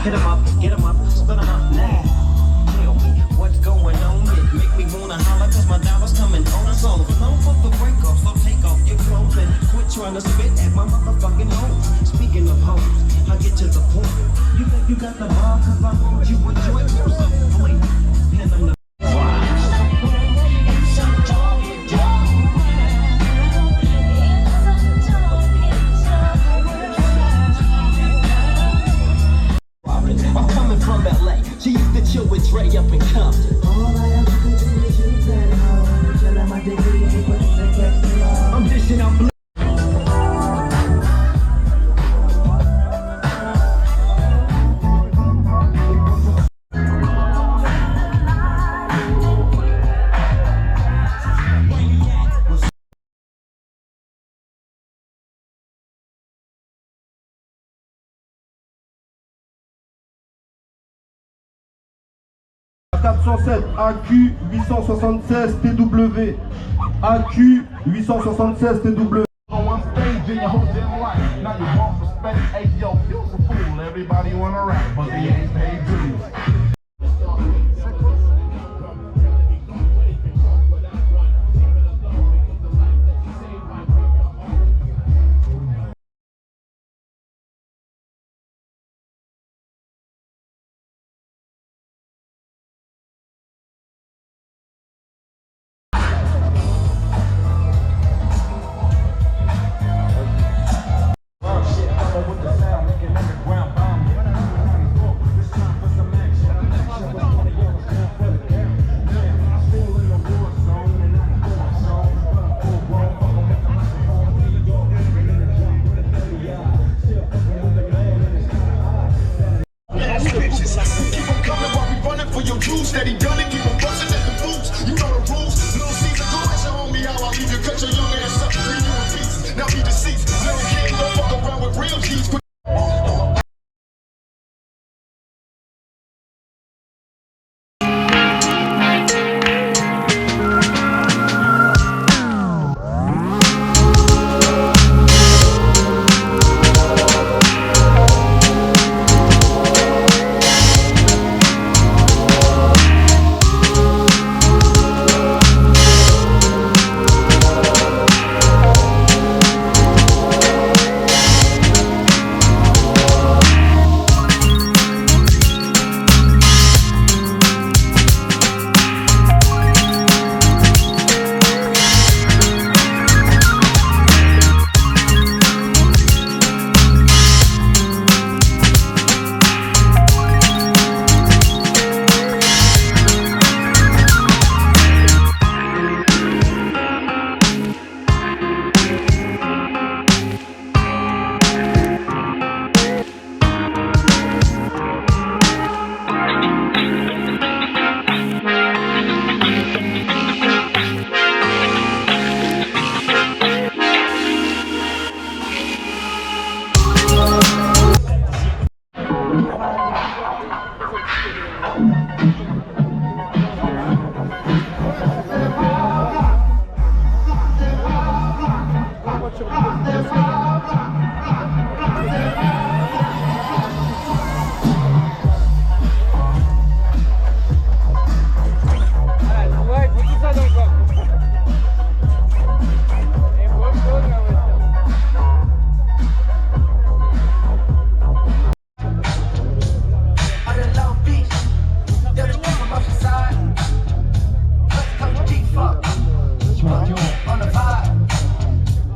Hit 'em up, get 'em up, split 'em up now. Tell me what's going on. It make me wanna holler cause my dollar's coming on. So no fuck the break off, so take off your clothes and quit trying to spit at my motherfucking home. Speaking of hoes, I get to the point. You think you got the bar cause I want you enjoy yourself. Wait, and I'm the I'm coming from LA. She used to chill with Dre up in Compton. All I ever could do is use that hoe. Chill at my dignity, ain't put the catch me off. I'm dishing out blue. AQ 876 TW. AQ 876 TW. On one stage in your whole damn life. Now you want respect. Hey, yo, you's a fool. Everybody wanna rap, but they ain't paid dues.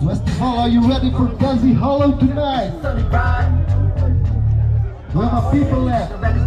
Westival, are you ready for Desi Hollow tonight? Where are my people at?